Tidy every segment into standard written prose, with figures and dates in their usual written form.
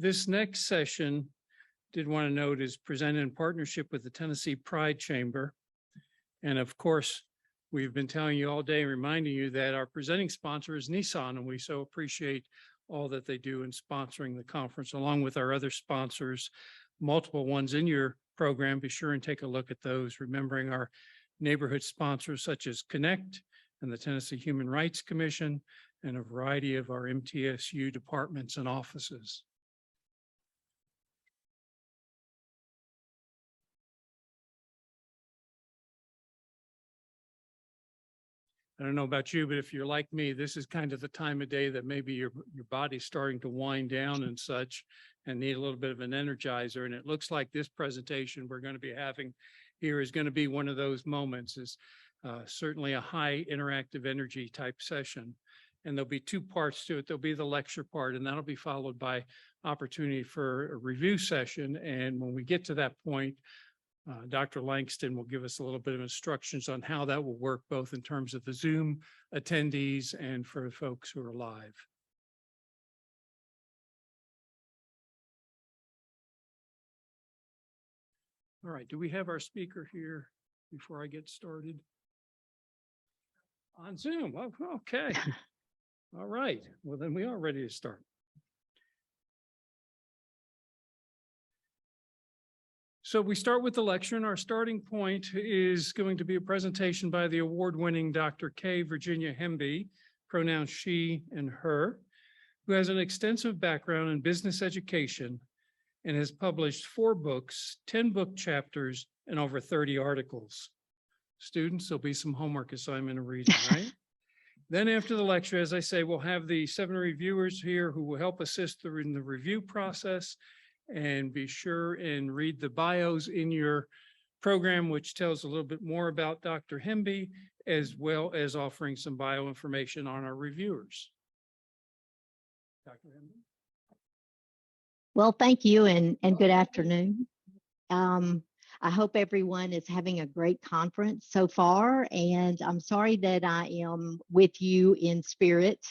This next session, did want to note, is presented in partnership with the Tennessee Pride Chamber. And of course, we've been telling you all day, reminding you that our presenting sponsor is Nissan, and we so appreciate all that they do in sponsoring the conference, along with our other sponsors, multiple ones in your program. Be sure and take a look at those, remembering our neighborhood sponsors such as Connect and the Tennessee Human Rights Commission, and a variety of our MTSU departments and offices. I don't know about you, but if you're like me, this is kind of the time of day that maybe your body's starting to wind down and such and need a little bit of an energizer. And it looks like this presentation we're going to be having here is going to be one of those moments. Is certainly a high interactive energy type session. And there'll be two parts to it. There'll be the lecture part, and that'll be followed by opportunity for a review session. And when we get to that point, Dr. Langston will give us a little bit of instructions on how that will work, both in terms of the Zoom attendees and for the folks who are live. All right, do we have our speaker here before I get started? On Zoom, oh, okay. All right, well then we are ready to start. So we start with the lecture, and our starting point is going to be a presentation by the award-winning Dr. K. Virginia Hemby, pronouns she and her, who has an extensive background in business education and has published 4 books, 10 book chapters, and over 30 articles. Students, there'll be some homework assignment of reading, right? Then after the lecture, as I say, we'll have the 7 reviewers here who will help assist in the review process. And be sure and read the bios in your program, which tells a little bit more about Dr. Hemby, as well as offering some bio information on our reviewers. Dr. Hemby. Well, thank you and good afternoon. I hope everyone is having a great conference so far, and I'm sorry that I am with you in spirit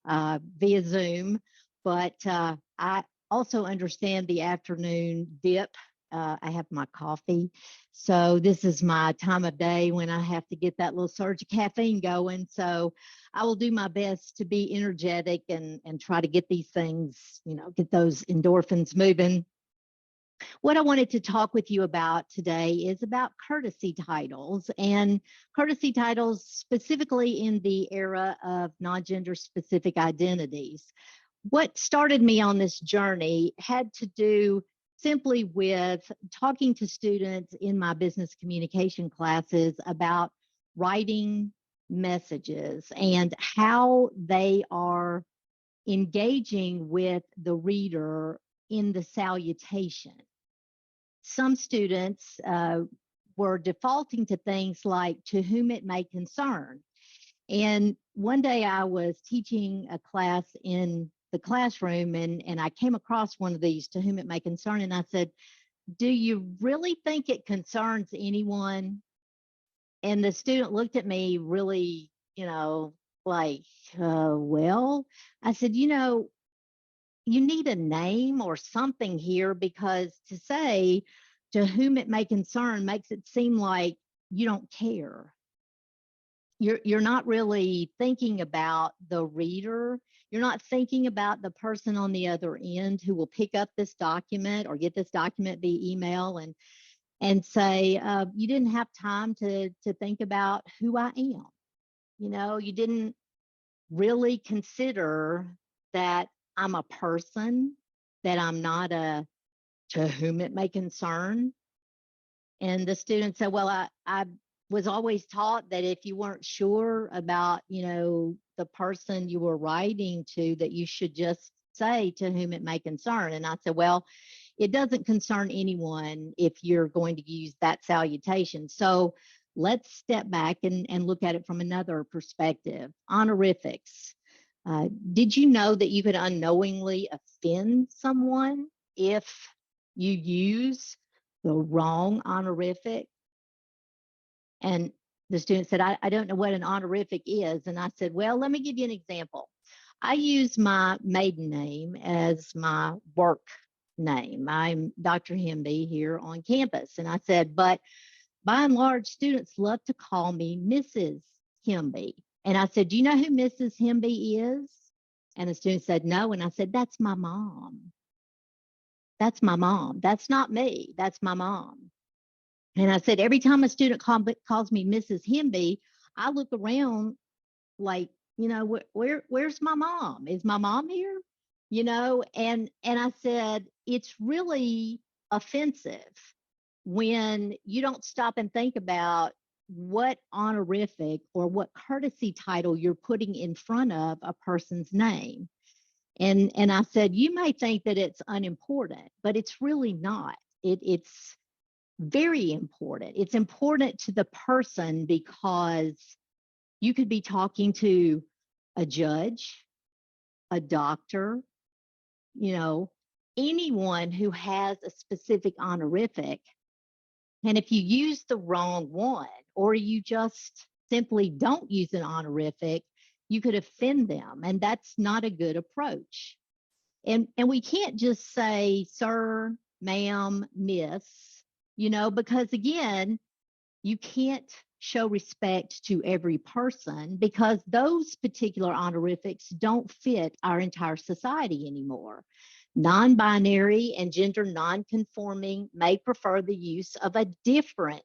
via Zoom, but I also understand the afternoon dip. I have my coffee. So this is my time of day when I have to get that little surge of caffeine going. So I will do my best to be energetic and try to get these things, get those endorphins moving. What I wanted to talk with you about today is about courtesy titles, and courtesy titles specifically in the era of non-gender specific identities. What started me on this journey had to do simply with talking to students in my business communication classes about writing messages and how they are engaging with the reader in the salutation. Some students were defaulting to things like "to whom it may concern." And one day I was teaching a class in the classroom, and I came across one of these, "to whom it may concern," and I said, "Do you really think it concerns anyone?" And the student looked at me really, like, well, I said, you need a name or something here, because to say "to whom it may concern" makes it seem like you don't care. You're not really thinking about the reader. You're not thinking about the person on the other end who will pick up this document or get this document via email and say, you didn't have time to think about who I am. You didn't really consider that I'm a person, that I'm not a "to whom it may concern." And the student said, well, I was always taught that if you weren't sure about, the person you were writing to, that you should just say "to whom it may concern." And I said, well, it doesn't concern anyone if you're going to use that salutation. So let's step back and look at it from another perspective. Honorifics. Did you know that you could unknowingly offend someone if you use the wrong honorific? And the student said, I don't know what an honorific is. And I said, well, let me give you an example. I use my maiden name as my work name. I'm Dr. Hemby here on campus. And I said, but by and large, students love to call me Mrs. Hemby. And I said, do you know who Mrs. Hemby is? And the student said, no. And I said, that's my mom. That's my mom. That's not me. That's my mom. And I said, every time a student calls me Mrs. Hemby, I look around like, where's my mom? Is my mom here? And I said, it's really offensive when you don't stop and think about what honorific or what courtesy title you're putting in front of a person's name. And I said, you may think that it's unimportant, but it's really not. It's very important. It's important to the person because you could be talking to a judge, a doctor, anyone who has a specific honorific. And if you use the wrong one, or you just simply don't use an honorific, you could offend them. And that's not a good approach. And we can't just say, sir, ma'am, miss, because again, you can't show respect to every person because those particular honorifics don't fit our entire society anymore. Non-binary and gender non-conforming may prefer the use of a different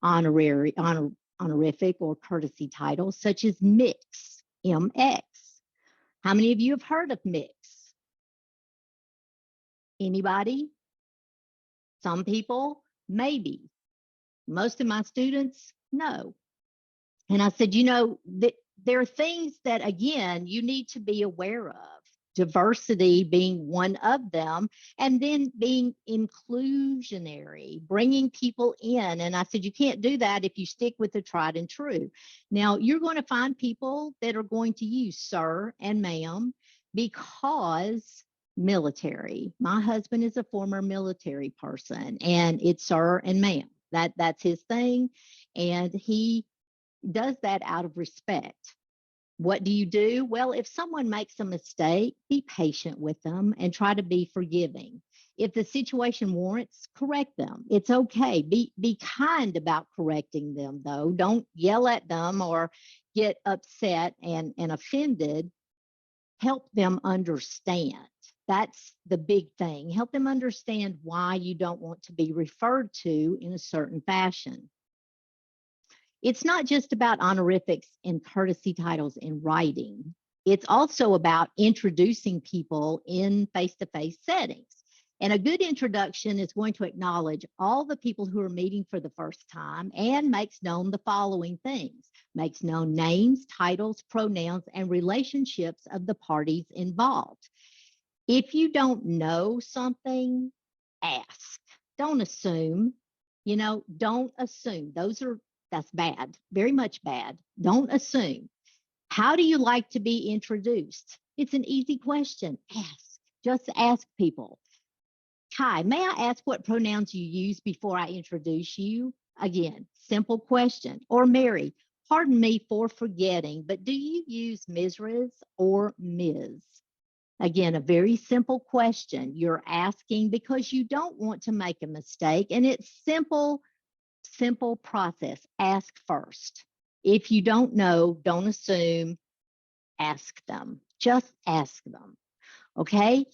honorific or courtesy title, such as mix, MX. How many of you have heard of mix? Anybody? Some people? Maybe. Most of my students? No. And I said, there are things that, again, you need to be aware of. Diversity being one of them, and then being inclusionary, bringing people in. And I said, you can't do that if you stick with the tried and true. Now, you're going to find people that are going to use sir and ma'am because military. My husband is a former military person, and it's sir and ma'am. That's his thing, and he does that out of respect. What do you do? Well, if someone makes a mistake, be patient with them and try to be forgiving. If the situation warrants, correct them. It's okay. Be kind about correcting them, though. Don't yell at them or get upset and offended. Help them understand. That's the big thing. Help them understand why you don't want to be referred to in a certain fashion. It's not just about honorifics and courtesy titles in writing. It's also about introducing people in face-to-face settings. And a good introduction is going to acknowledge all the people who are meeting for the first time and makes known the following things. Makes known names, titles, pronouns, and relationships of the parties involved. If you don't know something, ask. Don't assume. Don't assume. That's bad, very much bad. Don't assume. How do you like to be introduced? It's an easy question. Ask. Just ask people. Hi, may I ask what pronouns you use before I introduce you? Again, simple question. Or Mary, pardon me for forgetting, but do you use Mrs. or Ms.? Again, a very simple question. You're asking because you don't want to make a mistake, and it's simple process. Ask first. If you don't know, don't assume, ask them. Just ask them. Okay?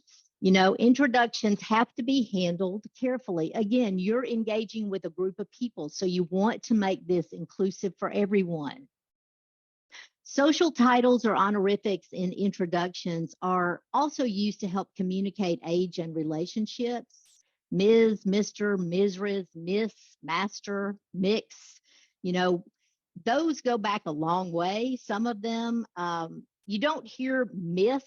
Introductions have to be handled carefully. Again, you're engaging with a group of people, so you want to make this inclusive for everyone. Social titles or honorifics in introductions are also used to help communicate age and relationships. Ms., Mr., Mrs., Miss, Master, Mix, those go back a long way. Some of them, you don't hear Miss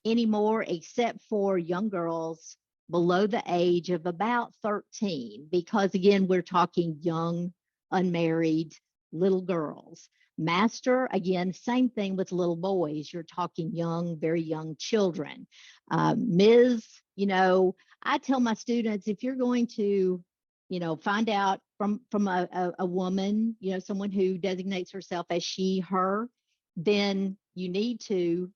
anymore except for young girls below the age of about 13, because again, we're talking young, unmarried little girls. Master, again, same thing with little boys. You're talking young, very young children. Ms., I tell my students, if you're going to, find out from a woman, someone who designates herself as she, her, then you need to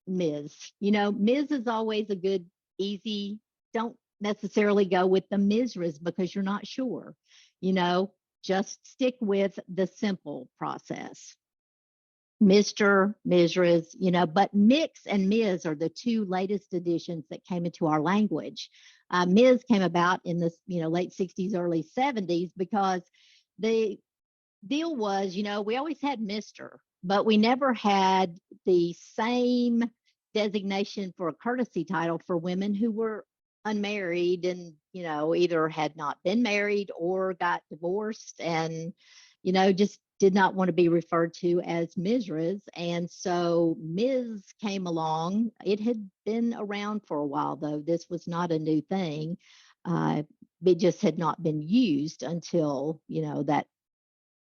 Ms. You know, Ms. is always a good, easy, don't necessarily go with the Mrs. because you're not sure. You know, just stick with the simple process. Mr., Mrs., you know, but mix and Ms. are the two latest additions that came into our language. Ms. came about in the, you know, late 60s, early 70s because the deal was, you know, we always had Mr., but we never had the same designation for a courtesy title for women who were unmarried and, you know, either had not been married or got divorced and, you know, just did not want to be referred to as Mrs. And so Ms. came along. It had been around for a while, though. This was not a new thing. It just had not been used until, you know, that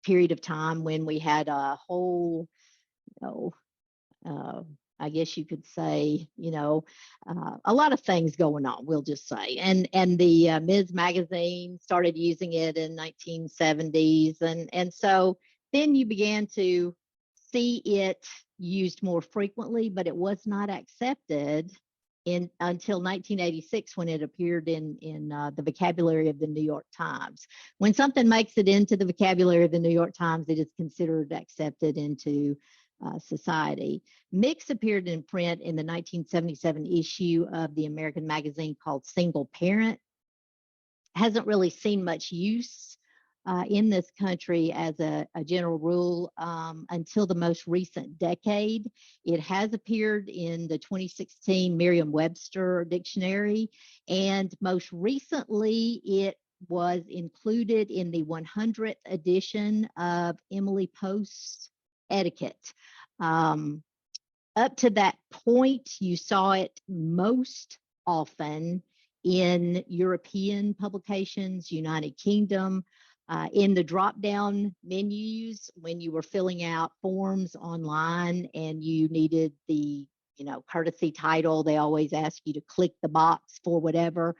period of time when we had a whole, you know, I guess you could say, you know, a lot of things going on, we'll just say. And the Ms. magazine started using it in 1970s. And so then you began to see it used more frequently, but it was not accepted until 1986 when it appeared in the vocabulary of the New York Times. When something makes it into the vocabulary of the New York Times, it is considered accepted into society. Mix appeared in print in the 1977 issue of the American magazine called Single Parent. Hasn't really seen much use in this country as a general rule until the most recent decade. It has appeared in the 2016 Merriam-Webster dictionary, and most recently it was included in the 100th edition of Emily Post's Etiquette. Up to that point, you saw it most often in European publications, United Kingdom, in the drop-down menus when you were filling out forms online and you needed the, you know, courtesy title. They always ask you to click the box for whatever.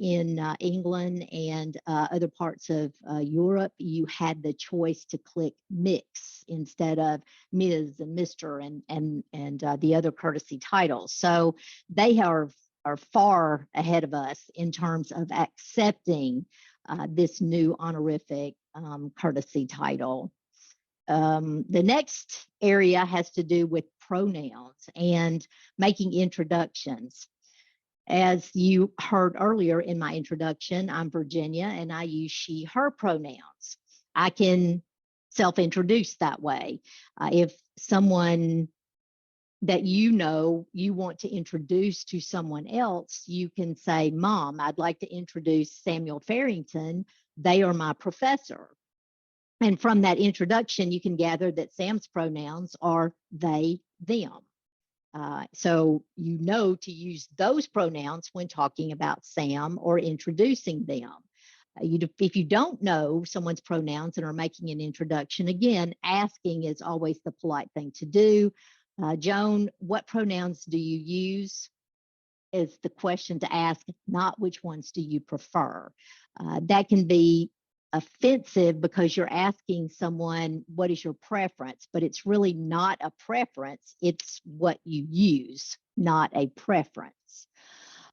In England and other parts of Europe, you had the choice to click mix instead of Ms. and Mr. and the other courtesy titles. So they are far ahead of us in terms of accepting this new honorific courtesy title. The next area has to do with pronouns and making introductions. As you heard earlier in my introduction, I'm Virginia and I use she, her pronouns. I can self-introduce that way. If someone that you know you want to introduce to someone else, you can say, Mom, I'd like to introduce Samuel Farrington. They are my professor. And from that introduction, you can gather that Sam's pronouns are they, them. So you know to use those pronouns when talking about Sam or introducing them. If you don't know someone's pronouns and are making an introduction, again, asking is always the polite thing to do. Joan, what pronouns do you use? Is the question to ask, not which ones do you prefer. That can be offensive because you're asking someone, what is your preference? But it's really not a preference. It's what you use, not a preference.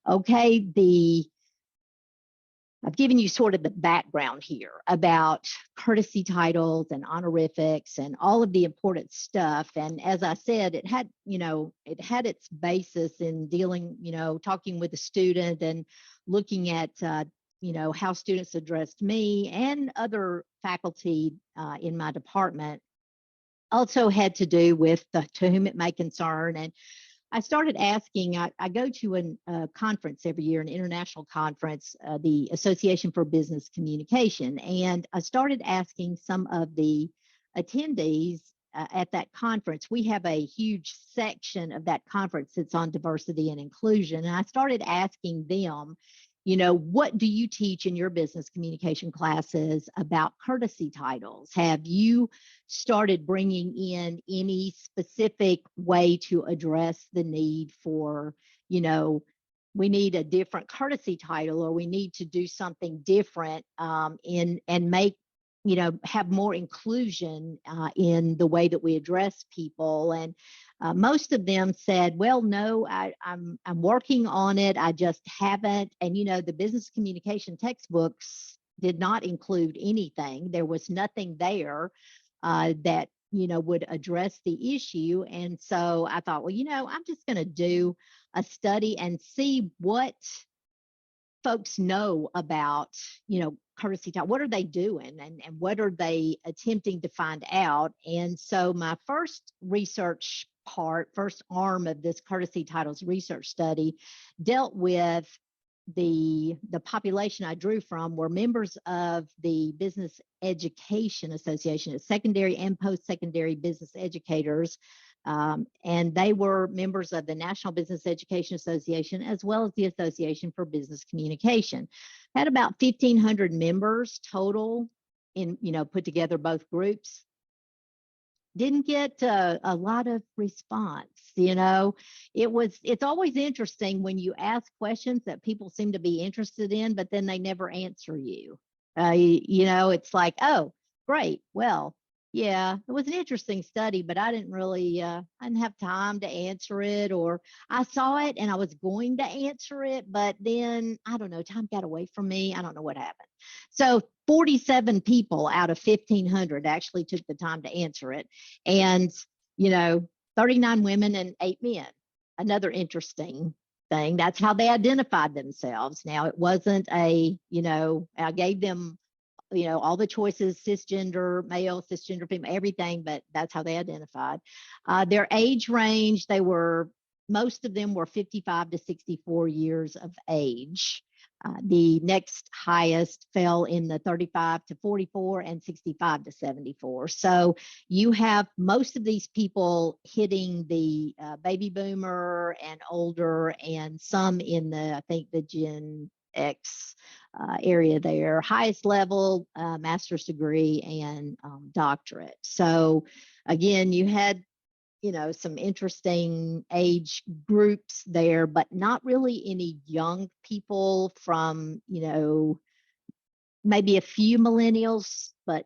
Okay, I've given you sort of the background here about courtesy titles and honorifics and all of the important stuff. And as I said, it had, you know, it had its basis in dealing, you know, talking with a student and looking at, you know, how students addressed me and other faculty in my department. Also had to do with to whom it may concern. And I started asking, I go to a conference every year, an international conference, the Association for Business Communication. And I started asking some of the attendees at that conference. We have a huge section of that conference that's on diversity and inclusion. And I started asking them, you know, what do you teach in your business communication classes about courtesy titles? Have you started bringing in any specific way to address the need for, you know, we need a different courtesy title, or we need to do something different and make have more inclusion in the way that we address people. And most of them said, well, no, I'm working on it. I just haven't. And, the business communication textbooks did not include anything. There was nothing there that, would address the issue. And so I thought, well, I'm just going to do a study and see what folks know about, courtesy time. What are they doing, and what are they attempting to find out? And so my first arm of this courtesy titles research study dealt with the population I drew from were members of the Business Education Association, secondary and post-secondary business educators. And they were members of the National Business Education Association, as well as the Association for Business Communication. Had about 1,500 members total in, put together both groups. Didn't get a lot of response. It's always interesting when you ask questions that people seem to be interested in, but then they never answer you. It's like, oh, great. Well, yeah, it was an interesting study, but I didn't have time to answer it, or I saw it and I was going to answer it, but then I don't know, time got away from me. I don't know what happened. So 47 people out of 1,500 actually took the time to answer it. And, 39 women and 8 men. Another interesting thing. That's how they identified themselves. Now, it wasn't I gave them all the choices, cisgender, male, cisgender, female, everything, but that's how they identified. Their age range, most of them were 55 to 64 years of age. The next highest fell in the 35 to 44 and 65 to 74. So you have most of these people hitting the baby boomer and older, and some in the Gen X area there. Highest level, master's degree and doctorate. So again, you had some interesting age groups there, but not really any young people from, maybe a few millennials, but,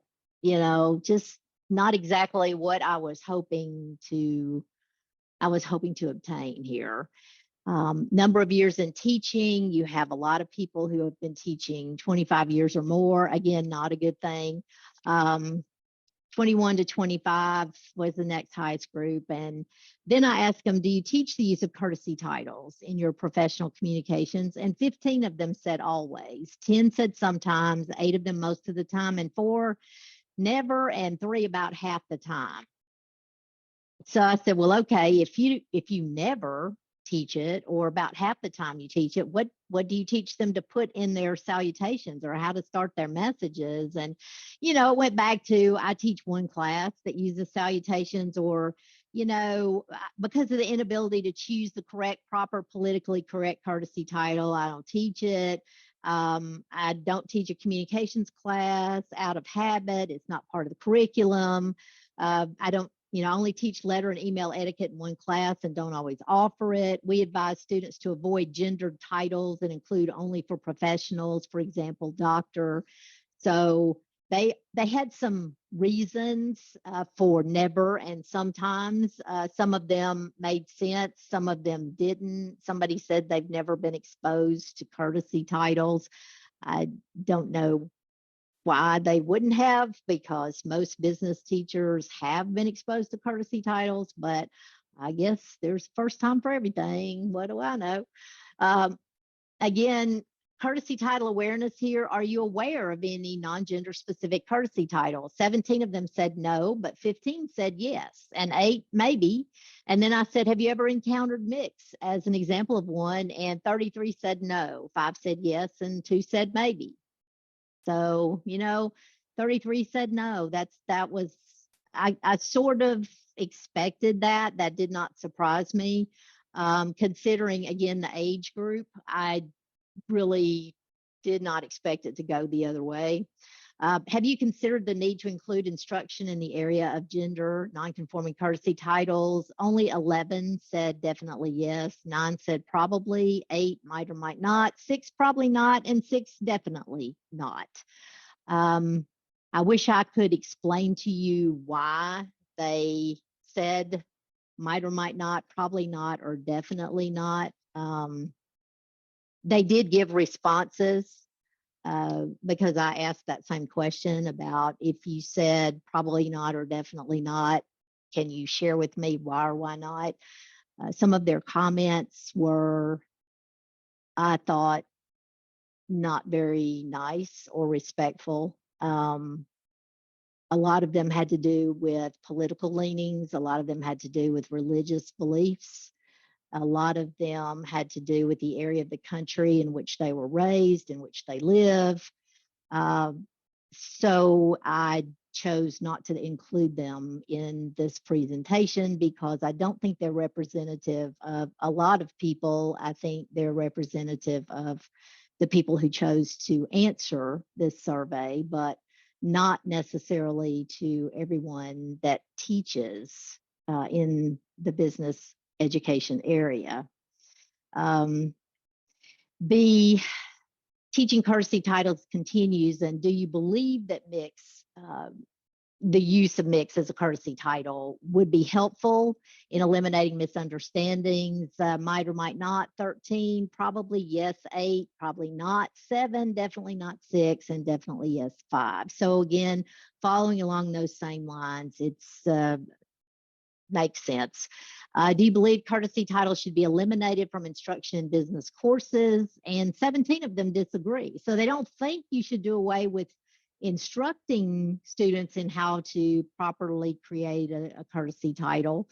just not exactly what I was hoping to obtain here. Number of years in teaching, you have a lot of people who have been teaching 25 years or more. Again, not a good thing. 21 to 25 was the next highest group. And then I asked them, do you teach the use of courtesy titles in your professional communications? And 15 of them said always, 10 said sometimes, 8 of them most of the time, and 4 never, and 3 about half the time. So I said, well, okay, if you never teach it, or about half the time you teach it, what do you teach them to put in their salutations, or how to start their messages? And it went back to, I teach one class that uses salutations, or because of the inability to choose the proper politically correct courtesy title, I don't teach it. I don't teach a communications class out of habit. It's not part of the curriculum. I don't I only teach letter and email etiquette in one class and don't always offer it. We advise students to avoid gendered titles and include only for professionals, for example, doctor. So they had some reasons for never, and sometimes some of them made sense, some of them didn't. Somebody said they've never been exposed to courtesy titles. I don't know why they wouldn't have, because most business teachers have been exposed to courtesy titles, but I guess there's first time for everything. What do I know? Again, courtesy title awareness here. Are you aware of any non-gender specific courtesy titles? 17 of them said no, but 15 said yes, and 8 maybe. And then I said, have you ever encountered mix as an example of one? And 33 said no, 5 said yes, and 2 said maybe. So, 33 said no. I sort of expected that. That did not surprise me. Considering, again, the age group, I really did not expect it to go the other way. Have you considered the need to include instruction in the area of gender nonconforming courtesy titles? Only 11 said definitely yes. 9 said probably. 8 might or might not. 6 probably not. And 6 definitely not. I wish I could explain to you why they said might or might not, probably not, or definitely not. They did give responses because I asked that same question about if you said probably not or definitely not, can you share with me why or why not? Some of their comments were, I thought, not very nice or respectful. A lot of them had to do with political leanings. A lot of them had to do with religious beliefs. A lot of them had to do with the area of the country in which they were raised, in which they live. So I chose not to include them in this presentation because I don't think they're representative of a lot of people. I think they're representative of the people who chose to answer this survey, but not necessarily to everyone that teaches in the business education area. The teaching courtesy titles continues, and do you believe that the use of mix as a courtesy title would be helpful in eliminating misunderstandings? Might or might not, 13, probably yes, 8, probably not, 7, definitely not 6, and definitely yes, 5. So again, following along those same lines, it's makes sense. Do you believe courtesy titles should be eliminated from instruction in business courses? And 17 of them disagree. So they don't think you should do away with instructing students in how to properly create a courtesy title,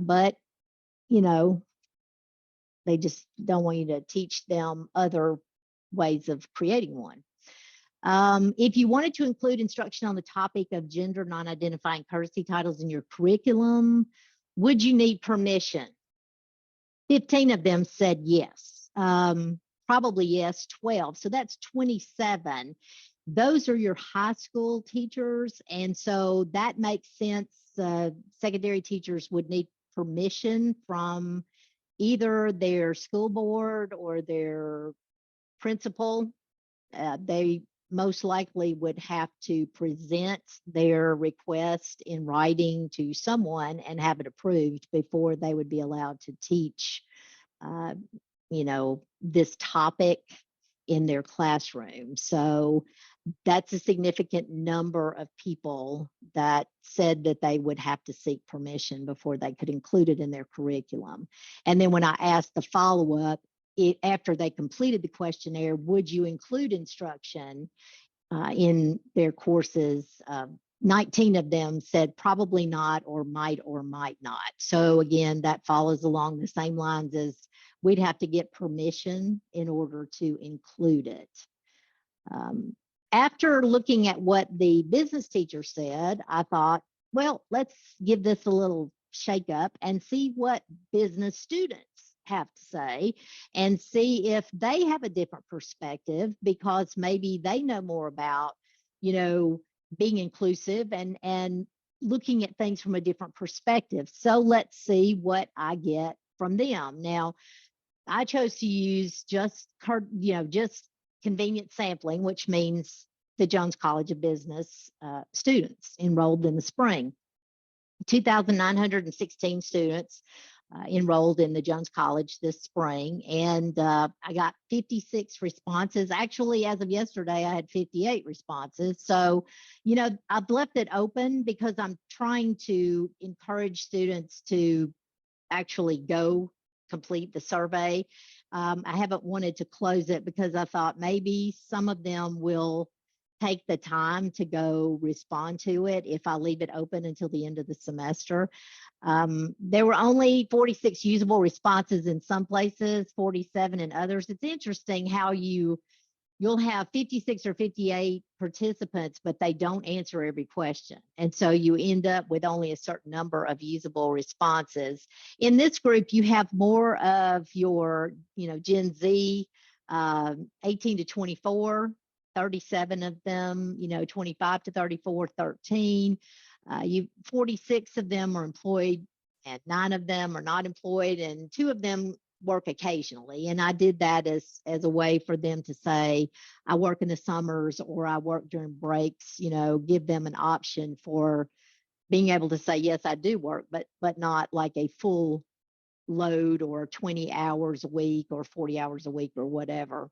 but you know, they just don't want you to teach them other ways of creating one. If you wanted to include instruction on the topic of gender non-identifying courtesy titles in your curriculum, would you need permission? 15 of them said yes. Probably yes, 12. So that's 27. Those are your high school teachers. And so that makes sense. Secondary teachers would need permission from either their school board or their principal. They most likely would have to present their request in writing to someone and have it approved before they would be allowed to teach, this topic in their classroom. So that's a significant number of people that said that they would have to seek permission before they could include it in their curriculum. And then when I asked the follow-up, after they completed the questionnaire, would you include instruction in their courses? 19 of them said probably not or might not. So again, that follows along the same lines as we'd have to get permission in order to include it. After looking at what the business teacher said, I thought, well, let's give this a little shake up and see what business students have to say and see if they have a different perspective, because maybe they know more about, being inclusive and looking at things from a different perspective. So let's see what I get from them. Now, I chose to use just convenient sampling, which means the Jones College of Business students enrolled in the spring. 2,916 students enrolled in the Jones College this spring, and I got 56 responses. Actually, as of yesterday, I had 58 responses. So, I've left it open because I'm trying to encourage students to actually go complete the survey. I haven't wanted to close it because I thought maybe some of them will take the time to go respond to it if I leave it open until the end of the semester. There were only 46 usable responses in some places, 47 in others. It's interesting how you'll have 56 or 58 participants, but they don't answer every question. And so you end up with only a certain number of usable responses. In this group, you have more of your, Gen Z, 18 to 24, 37 of them, 25 to 34, 13. 46 of them are employed and 9 of them are not employed, and 2 of them work occasionally. And I did that as a way for them to say, I work in the summers or I work during breaks, give them an option for being able to say, yes, I do work, but not like a full load or 20 hours a week or 40 hours a week or whatever.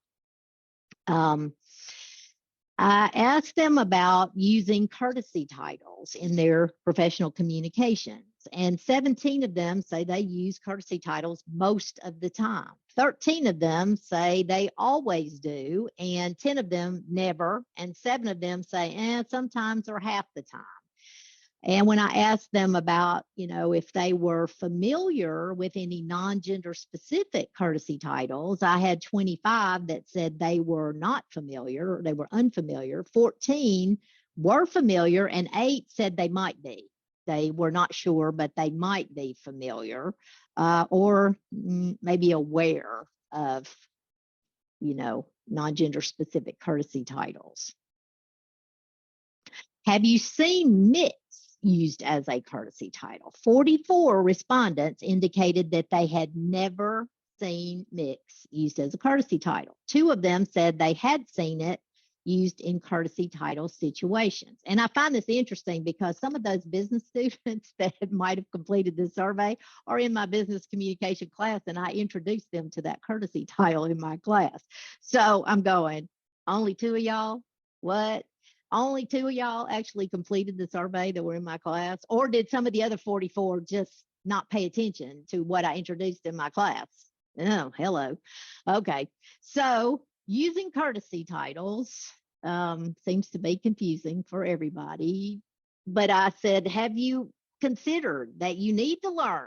I asked them about using courtesy titles in their professional communications, and 17 of them say they use courtesy titles most of the time. 13 of them say they always do, and 10 of them never, and 7 of them say sometimes or half the time. And when I asked them about, if they were familiar with any non-gender specific courtesy titles, I had 25 that said they were not familiar, or they were unfamiliar. 14 were familiar, and 8 said they might be. They were not sure, but they might be familiar or maybe aware of, non-gender specific courtesy titles. Have you seen mix used as a courtesy title? 44 respondents indicated that they had never seen mix used as a courtesy title. 2 of them said they had seen it used in courtesy title situations. And I find this interesting because some of those business students that might have completed this survey are in my business communication class, and I introduced them to that courtesy title in my class. So I'm going, only 2 of y'all? What? Only 2 of y'all actually completed the survey that were in my class? Or did some of the other 44 just not pay attention to what I introduced in my class? Oh, hello. Okay. So using courtesy titles seems to be confusing for everybody. But I said, have you considered that you need to learn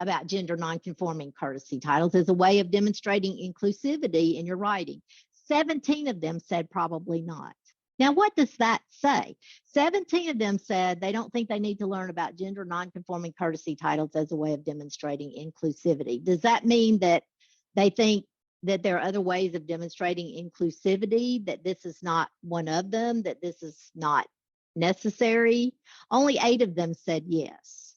about gender nonconforming courtesy titles as a way of demonstrating inclusivity in your writing? 17 of them said probably not. Now, what does that say? 17 of them said they don't think they need to learn about gender nonconforming courtesy titles as a way of demonstrating inclusivity. Does that mean that they think that there are other ways of demonstrating inclusivity, that this is not one of them, that this is not necessary? Only 8 of them said yes,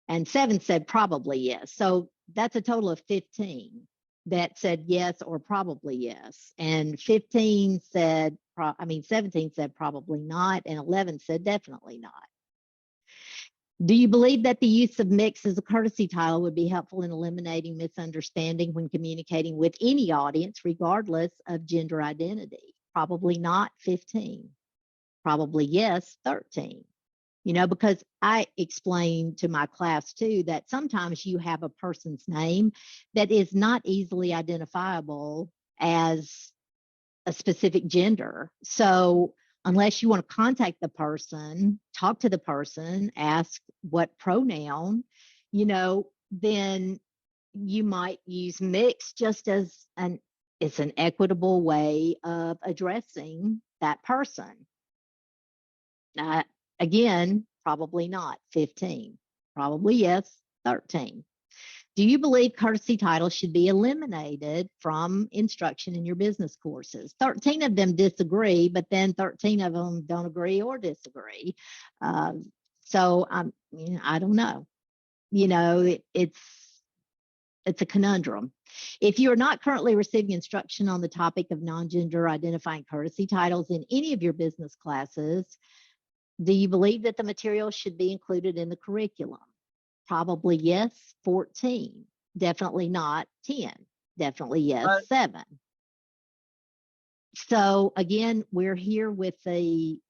and 7 said probably yes. So that's a total of 15 that said yes or probably yes. And 17 said probably not, and 11 said definitely not. Do you believe that the use of mix as a courtesy title would be helpful in eliminating misunderstanding when communicating with any audience, regardless of gender identity? Probably not, 15. Probably yes, 13. Because I explained to my class too that sometimes you have a person's name that is not easily identifiable as a specific gender. So unless you want to contact the person, talk to the person, ask what pronoun, then you might use mix just as it's an equitable way of addressing that person. Again, probably not, 15. Probably yes, 13. Do you believe courtesy titles should be eliminated from instruction in your business courses? 13 of them disagree, but then 13 of them don't agree or disagree. So I don't know. It's a conundrum. If you are not currently receiving instruction on the topic of non-gender identifying courtesy titles in any of your business classes, do you believe that the material should be included in the curriculum? Probably yes, 14. Definitely not, 10. Definitely yes, 7. So again, we're here with it's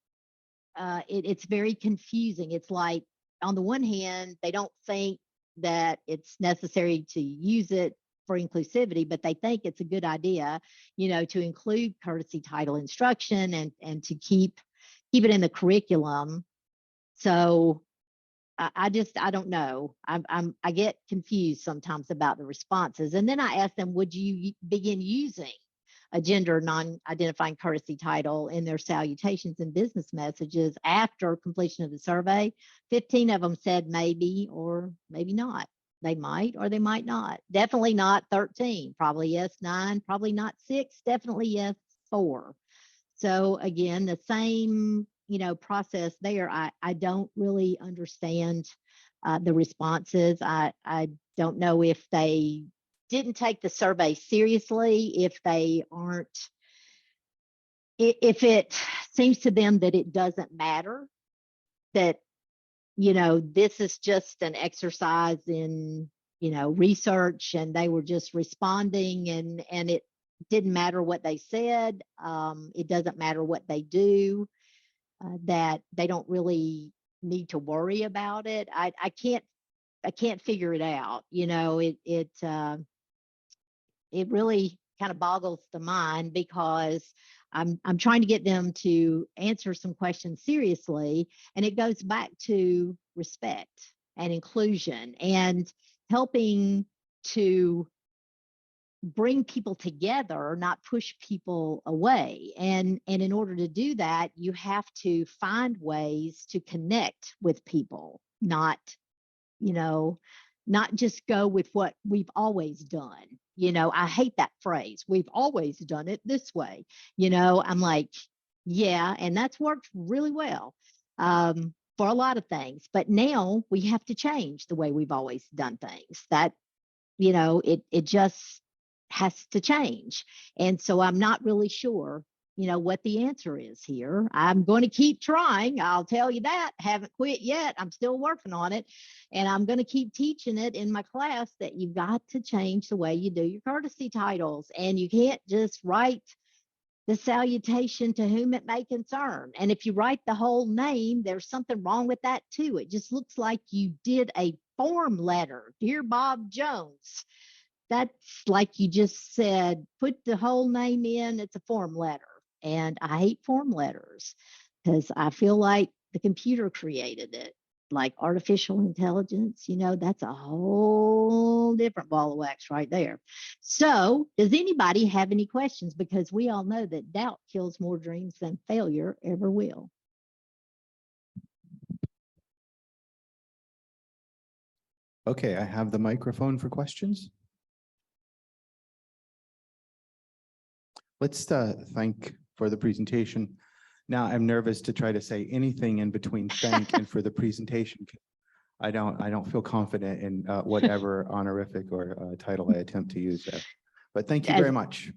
very confusing. It's like, on the one hand, they don't think that it's necessary to use it for inclusivity, but they think it's a good idea, to include courtesy title instruction and to keep it in the curriculum. So I don't know. I get confused sometimes about the responses. And then I asked them, would you begin using a gender non-identifying courtesy title in their salutations and business messages after completion of the survey? 15 of them said maybe or maybe not. They might or they might not. Definitely not, 13. Probably yes, 9. Probably not, 6. Definitely yes, 4. So again, the same process there. I don't really understand the responses. I don't know if they didn't take the survey seriously, if they aren't, if it seems to them that it doesn't matter, that, this is just an exercise in, research, and they were just responding, and it didn't matter what they said. It doesn't matter what they do, that they don't really need to worry about it. I can't figure it out. It really kind of boggles the mind, because I'm trying to get them to answer some questions seriously, and it goes back to respect and inclusion and helping to bring people together, not push people away. And in order to do that, you have to find ways to connect with people, not, not just go with what we've always done. I hate that phrase. We've always done it this way. I'm like, yeah, and that's worked really well for a lot of things. But now we have to change the way we've always done things. That, it just has to change. And so I'm not really sure, what the answer is here. I'm going to keep trying. I'll tell you that. Haven't quit yet. I'm still working on it. And I'm going to keep teaching it in my class, that you've got to change the way you do your courtesy titles. And you can't just write the salutation to whom it may concern. And if you write the whole name, there's something wrong with that too. It just looks like you did a form letter. Dear Bob Jones. That's like you just said, put the whole name in, it's a form letter. And I hate form letters, because I feel like the computer created it, like artificial intelligence, that's a whole different ball of wax right there. So does anybody have any questions? Because we all know that doubt kills more dreams than failure ever will. Okay, I have the microphone for questions. Let's thank for the presentation. Now I'm nervous to try to say anything in between thank and for the presentation. I don't feel confident in whatever honorific or title I attempt to use there. But thank you very much.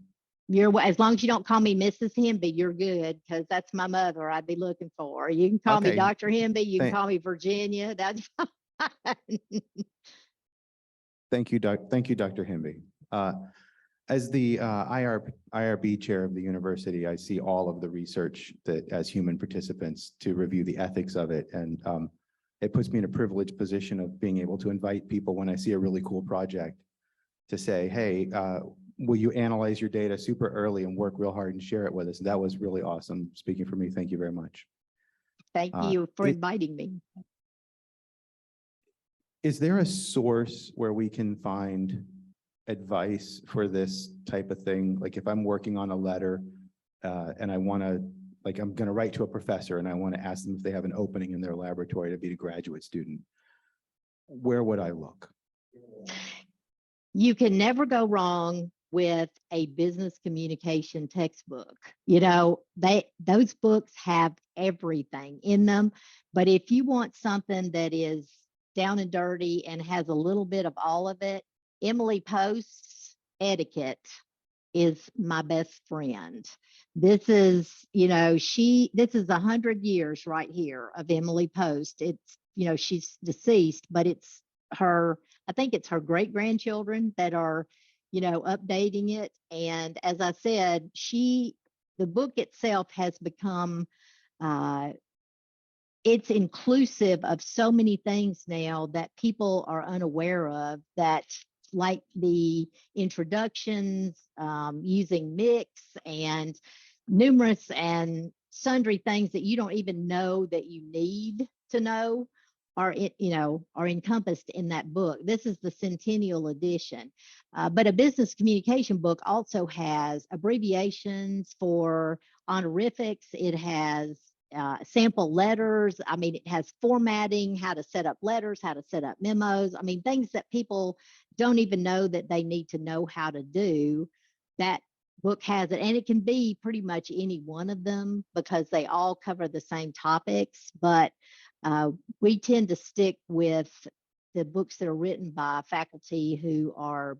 As long as you don't call me Mrs. Hemby, you're good, because that's my mother I'd be looking for. You can call me Dr. Hemby. You can call me Virginia. That's fine. Thank you, Dr. Hemby. As the IRB chair of the university, I see all of the research that as human participants to review the ethics of it. And it puts me in a privileged position of being able to invite people when I see a really cool project to say, hey, will you analyze your data super early and work real hard and share it with us? That was really awesome. Speaking for me, thank you very much. Thank you for inviting me. Is there a source where we can find advice for this type of thing? Like if I'm working on a letter and I want to, like I'm going to write to a professor and I want to ask them if they have an opening in their laboratory to be a graduate student, where would I look? You can never go wrong with a business communication textbook. Those books have everything in them. But if you want something that is down and dirty and has a little bit of all of it, Emily Post's Etiquette is my best friend. This is, this is 100 years right here of Emily Post. It's, she's deceased, but it's her, I think it's her great grandchildren that are, updating it. And as I said, the book itself has become, it's inclusive of so many things now that people are unaware of, that like the introductions, using mix and numerous and sundry things that you don't even know that you need to know are encompassed in that book. This is the Centennial Edition. But a business communication book also has abbreviations for honorifics. It has sample letters. I mean, it has formatting, how to set up letters, how to set up memos. I mean, things that people don't even know that they need to know how to do. That book has it, and it can be pretty much any one of them because they all cover the same topics. But we tend to stick with the books that are written by faculty who are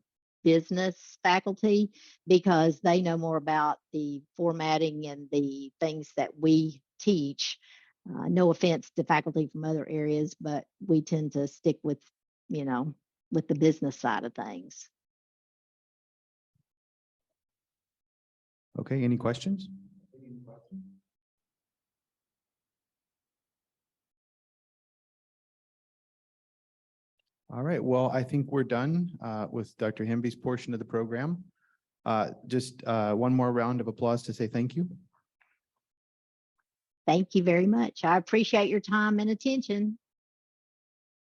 business faculty because they know more about the formatting and the things that we teach. No offense to faculty from other areas, but we tend to stick with, with the business side of things. Okay, any questions? All right, well, I think we're done with Dr. Hemby's portion of the program. Just one more round of applause to say thank you. Thank you very much. I appreciate your time and attention.